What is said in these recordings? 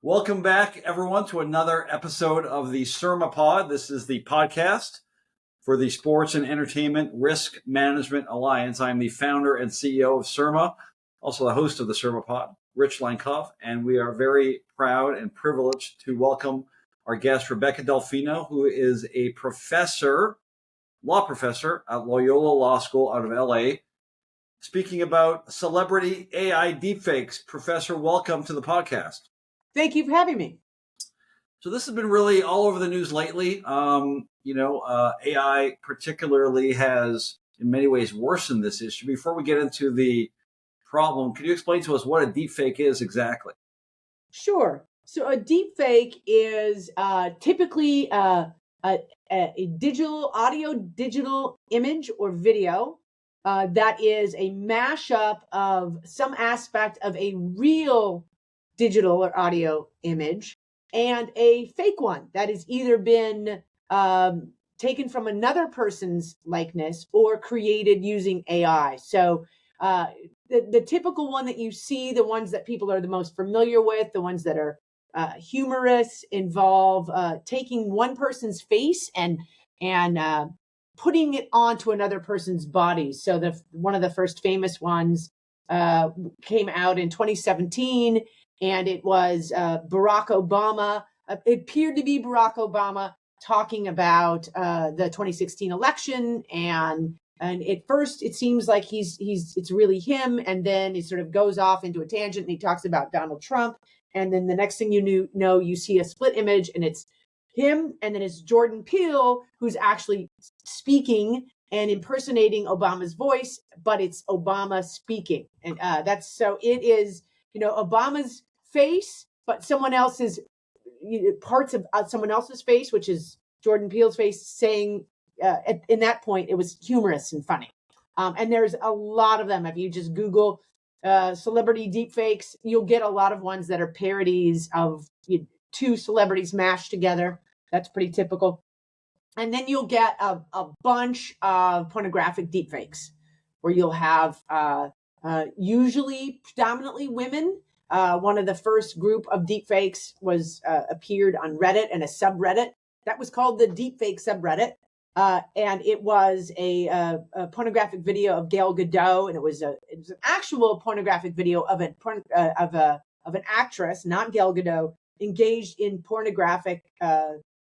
Welcome back, everyone, to another episode of the SERMAPod. This is the podcast for the Sports and Entertainment Risk Management Alliance. I'm the founder and CEO of SERMA, also the host of the SERMAPod, Rich Lenkov, and we are very proud and privileged to welcome our guest, Rebecca Delfino, who is a law professor at Loyola Law School out of LA, speaking about celebrity AI deepfakes. Professor, welcome to the podcast. Thank you for having me. So this has been really all over the news lately. AI particularly has in many ways worsened this issue. Before we get into the problem, could you explain to us what a deepfake is exactly? Sure. So a deepfake is typically a digital image or video that is a mashup of some aspect of a real digital or audio image and a fake one that has either been taken from another person's likeness or created using AI. So the typical one that you see, the ones that people are the most familiar with, the ones that are humorous, involve taking one person's face and putting it onto another person's body. So one of the first famous ones came out in 2017. And it was Barack Obama. It appeared to be Barack Obama talking about the 2016 election. And at first, it seems like it's really him. And then he sort of goes off into a tangent and he talks about Donald Trump. And then the next thing you see a split image and it's him. And then it's Jordan Peele, who's actually speaking and impersonating Obama's voice, but it's Obama speaking. And it is, Obama's face, but someone else's parts of someone else's face, which is Jordan Peele's face, saying in that point it was humorous and funny. And there's a lot of them. If you just Google celebrity deepfakes, you'll get a lot of ones that are parodies of two celebrities mashed together. That's pretty typical. And then you'll get a bunch of pornographic deepfakes where you'll have usually predominantly women. One of the first group of deepfakes appeared on Reddit and a subreddit that was called the Deepfake subreddit, and it was a pornographic video of Gal Gadot, and it was an actual pornographic video of an actress, not Gal Gadot, engaged in pornographic,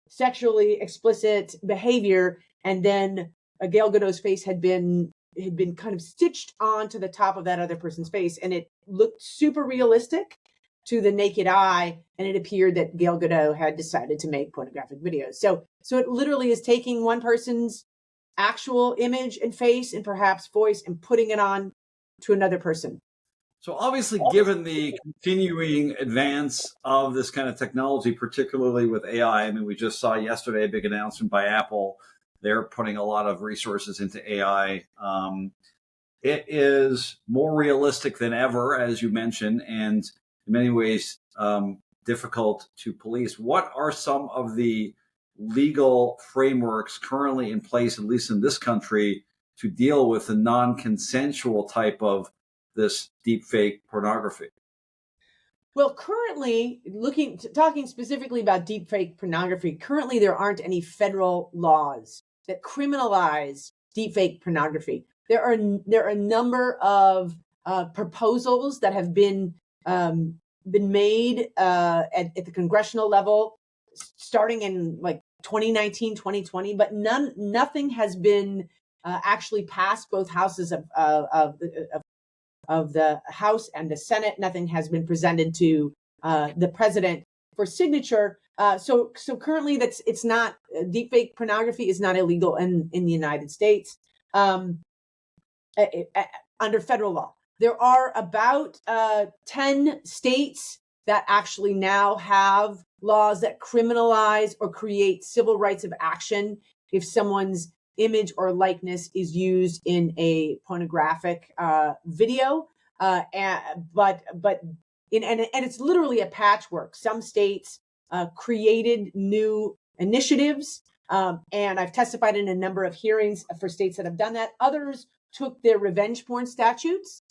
sexually explicit behavior, and then Gal Gadot's face had been kind of stitched onto the top of that other person's face, and it looked super realistic to the naked eye, and it appeared that Gal Gadot had decided to make pornographic videos. So it literally is taking one person's actual image and face and perhaps voice and putting it on to another person. So obviously, given the continuing advance of this kind of technology, particularly with AI, I mean, we just saw yesterday a big announcement by Apple. They're putting a lot of resources into AI. It is more realistic than ever, as you mentioned, and in many ways difficult to police. What are some of the legal frameworks currently in place, at least in this country, to deal with the non-consensual type of this deepfake pornography? Well, currently, talking specifically about deepfake pornography, currently there aren't any federal laws that criminalize deepfake pornography. There are a number of proposals that have been made at the congressional level, starting in like 2019, 2020, but nothing has been actually passed both houses of the House and the Senate. Nothing has been presented to the president for signature. So currently, it's not deepfake pornography is not illegal in the United States under federal law. There are about 10 states that actually now have laws that criminalize or create civil rights of action if someone's image or likeness is used in a pornographic video. But it's literally a patchwork. Some states created new initiatives, and I've testified in a number of hearings for states that have done that. Others took their revenge porn statutes,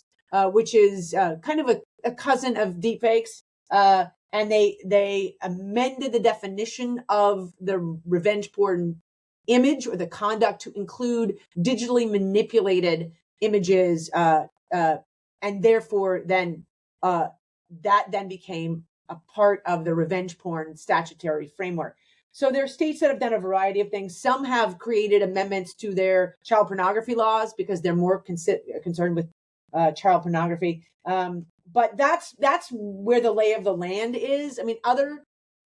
which is kind of a cousin of deepfakes, and they amended the definition of the revenge porn image or the conduct to include digitally manipulated images, and therefore then that then became a part of the revenge porn statutory framework. So there are states that have done a variety of things. Some have created amendments to their child pornography laws because they're more concerned with child pornography. But that's where the lay of the land is. I mean, other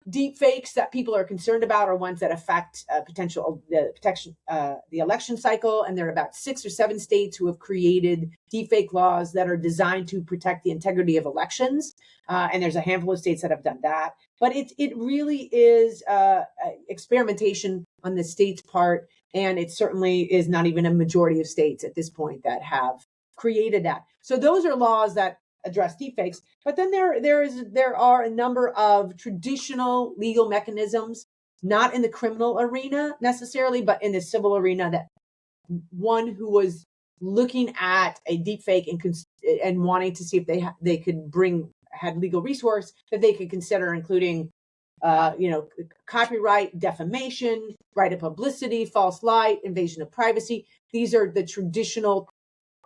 deep fakes that people are concerned about are ones that affect the election cycle, and there are about 6 or 7 states who have created deep fake laws that are designed to protect the integrity of elections, and there's a handful of states that have done that. But it really is experimentation on the state's part, and it certainly is not even a majority of states at this point that have created that. So those are laws that address deepfakes, but then there are a number of traditional legal mechanisms, not in the criminal arena necessarily, but in the civil arena, that one who was looking at a deepfake and wanting to see if they could had legal resource that they could consider, including copyright, defamation, right of publicity, false light, invasion of privacy. These are the traditional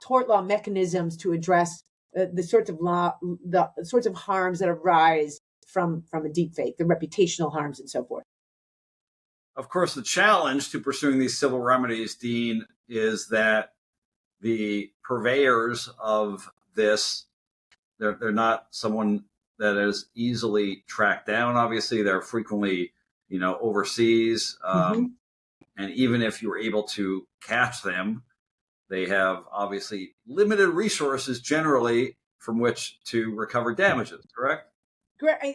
tort law mechanisms to address the sorts of harms that arise from a deep fake, the reputational harms and so forth. Of course, the challenge to pursuing these civil remedies, Dean, is that the purveyors of this, they're not someone that is easily tracked down. Obviously, they're frequently, overseas. And even if you were able to catch them, they have obviously limited resources generally from which to recover damages. Correct? Correct.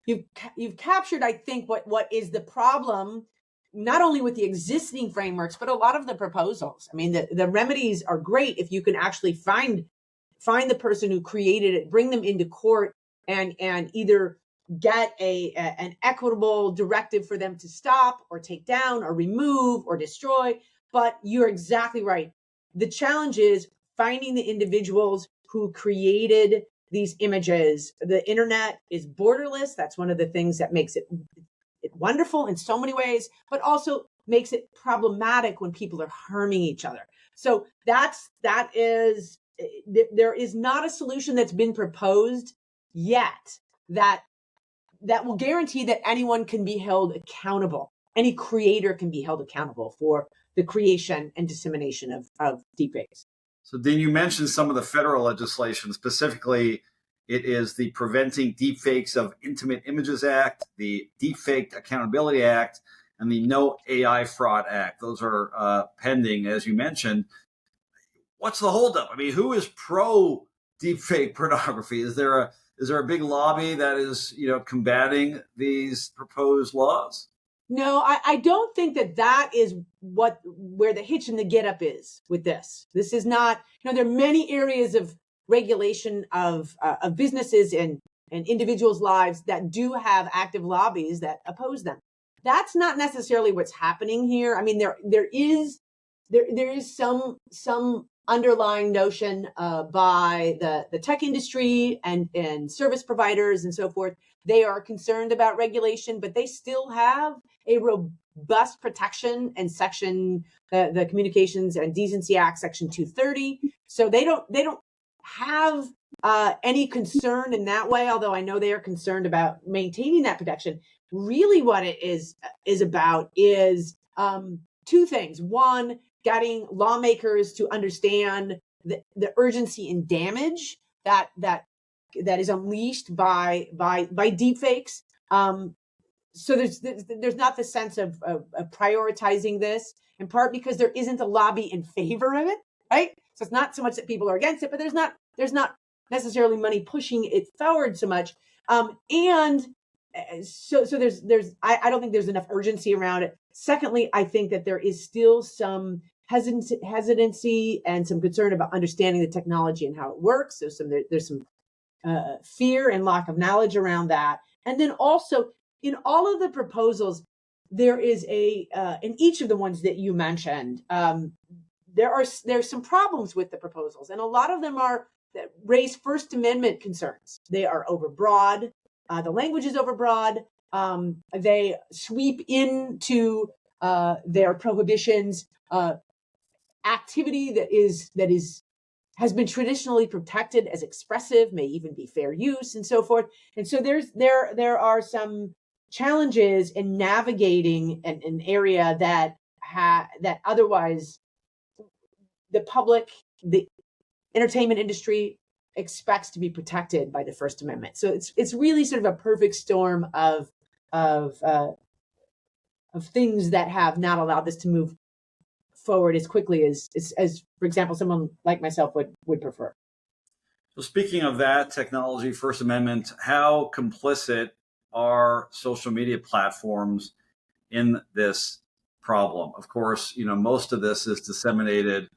You've captured, I think, what is the problem, not only with the existing frameworks, but a lot of the proposals. I mean, the remedies are great if you can actually find the person who created it, bring them into court, and either get an equitable directive for them to stop or take down or remove or destroy. But you're exactly right. The challenge is finding the individuals who created these images. The internet is borderless. That's one of the things that makes it wonderful in so many ways, but also makes it problematic when people are harming each other. So there is not a solution that's been proposed yet that will guarantee that anyone can be held accountable. Any creator can be held accountable for the creation and dissemination of deepfakes. So, Dean, you mentioned some of the federal legislation. Specifically, it is the Preventing Deepfakes of Intimate Images Act, the Deepfake Accountability Act, and the No AI Fraud Act. Those are pending, as you mentioned. What's the holdup? I mean, who is pro deepfake pornography? Is there a big lobby that is combating these proposed laws? No, I don't think that is where the hitch in the get up is with this. This is not, there are many areas of regulation of businesses and individuals' lives that do have active lobbies that oppose them. That's not necessarily what's happening here. I mean, there is some underlying notion by the tech industry and service providers and so forth. They are concerned about regulation, but they still have a robust protection and section, the Communications and Decency Act, Section 230. So they don't have any concern in that way, although I know they are concerned about maintaining that protection. Really what it is about is two things. One, getting lawmakers to understand the urgency and damage that is unleashed by deepfakes. So there's not the sense of prioritizing this, in part because there isn't a lobby in favor of it, right? So it's not so much that people are against it, but there's not necessarily money pushing it forward so much. And so I don't think there's enough urgency around it. Secondly, I think that there is still some hesitancy and some concern about understanding the technology and how it works. So there's some fear and lack of knowledge around that. And then also in all of the proposals, there is in each of the ones that you mentioned, there's some problems with the proposals, and a lot of them are that raise First Amendment concerns. They are overbroad. The language is overbroad. They sweep into their prohibitions activity that has been traditionally protected as expressive, may even be fair use, and so forth. And so there are some challenges in navigating an area that otherwise the public, the entertainment industry expects to be protected by the First Amendment. So it's really sort of a perfect storm of things that have not allowed this to move forward as quickly as for example, someone like myself would prefer. So speaking of that technology, First Amendment, how complicit are social media platforms in this problem? Of course, most of this is disseminated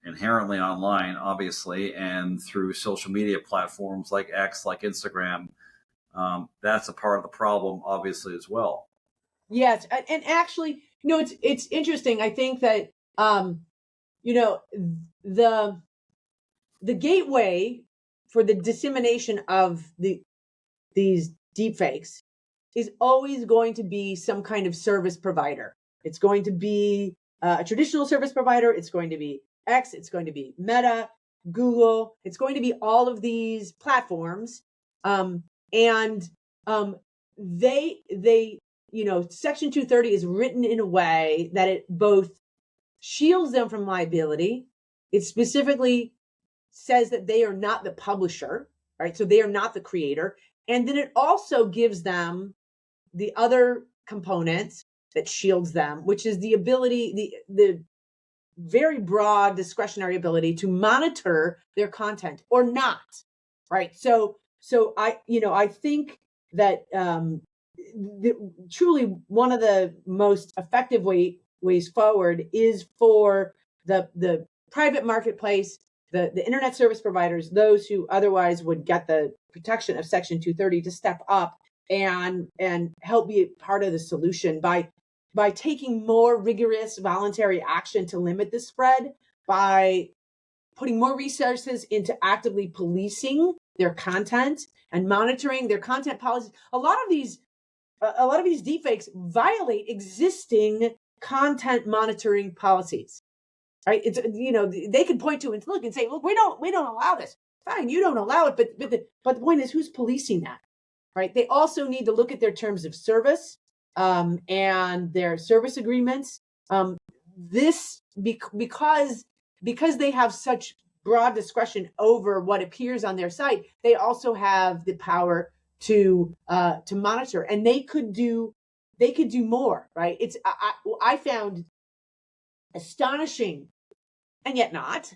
inherently online, obviously, and through social media platforms like X, like Instagram. That's a part of the problem, obviously, as well. Yes, and actually, it's interesting. I think that the gateway for the dissemination of these deepfakes is always going to be some kind of service provider. It's going to be a traditional service provider. It's going to be X. It's going to be Meta, Google. It's going to be all of these platforms, and they Section 230 is written in a way that it both shields them from liability. It specifically says that they are not the publisher, right? So they are not the creator. And then it also gives them the other components that shields them, which is the ability, the very broad discretionary ability to monitor their content or not, right? So I think that truly one of the most effective ways forward is for the private marketplace, the internet service providers, those who otherwise would get the protection of Section 230, to step up and help be part of the solution by taking more rigorous voluntary action to limit the spread, by putting more resources into actively policing their content and monitoring their content policies. A lot of these deepfakes violate existing content monitoring policies. Right? It's they can point to and look and say, look, we don't allow this. Fine, you don't allow it, but the point is, who's policing that? Right? They also need to look at their terms of service and their service agreements. Because they have such broad discretion over what appears on their site, they also have the power to monitor, and they could do more. Right? I found astonishing, and yet not,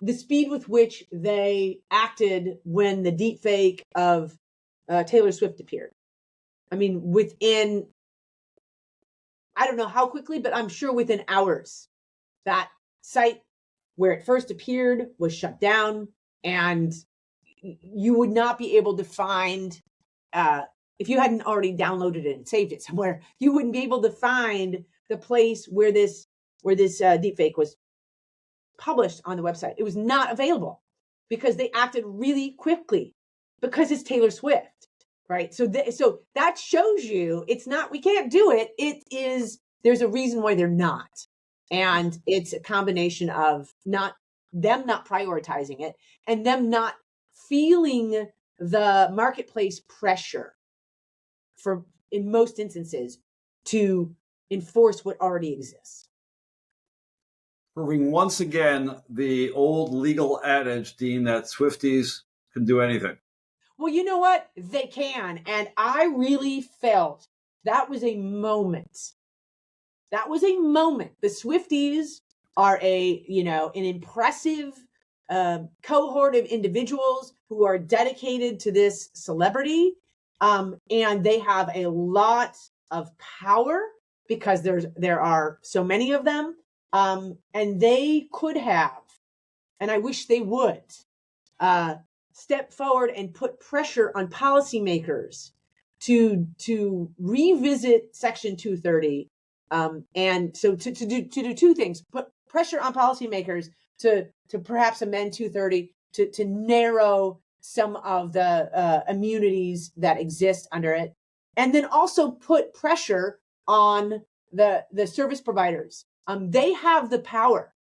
the speed with which they acted when the deepfake of Taylor Swift appeared. I mean, within, I don't know how quickly, but I'm sure within hours, that site where it first appeared was shut down, and you would not be able to find, if you hadn't already downloaded it and saved it somewhere, you wouldn't be able to find the place where this deepfake was published on the website. It was not available because they acted really quickly, because it's Taylor Swift, right? So that shows you it's not, we can't do it. It is, there's a reason why they're not. And it's a combination of not prioritizing it and them not feeling the marketplace pressure in most instances, to enforce what already exists. Proving once again the old legal adage, Dean, that Swifties can do anything. Well, you know what? They can. And I really felt that was a moment. That was a moment. The Swifties are an impressive cohort of individuals who are dedicated to this celebrity. And they have a lot of power because there are so many of them. And they could have, and I wish they would, step forward and put pressure on policymakers to revisit Section 230. And so to do two things: put pressure on policymakers to perhaps amend 230, to narrow some of the immunities that exist under it, and then also put pressure on the service providers. They have the power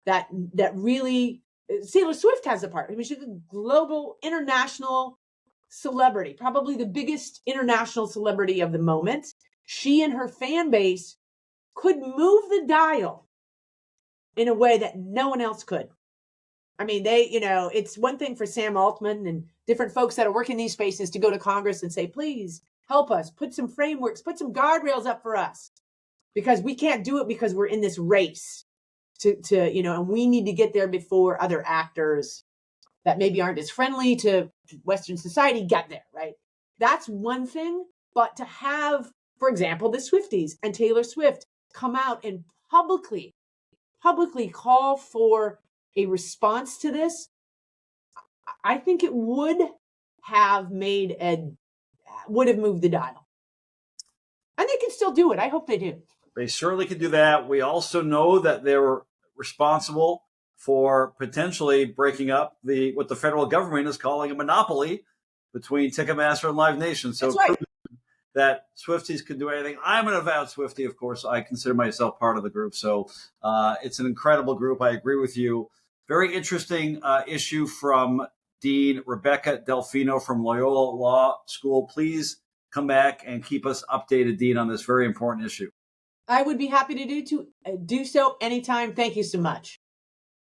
that really Taylor Swift has the power. I mean, she's a global, international celebrity, probably the biggest international celebrity of the moment. She and her fan base could move the dial in a way that no one else could. I mean, it's one thing for Sam Altman and different folks that are working these spaces to go to Congress and say, please help us, put some frameworks, put some guardrails up for us, because we can't do it because we're in this race to and we need to get there before other actors that maybe aren't as friendly to Western society get there, right? That's one thing. But to have, for example, the Swifties and Taylor Swift come out and publicly call for a response to this, I think it would have moved the dial. And they can still do it. I hope they do. They certainly can do that. We also know that they were responsible for potentially breaking up what the federal government is calling a monopoly between Ticketmaster and Live Nation. So that's right. That Swifties can do anything. I'm an avowed Swiftie, of course. I consider myself part of the group. So it's an incredible group. I agree with you. Very interesting issue from Dean Rebecca Delfino from Loyola Law School. Please come back and keep us updated, Dean, on this very important issue. I would be happy to do so anytime. Thank you so much.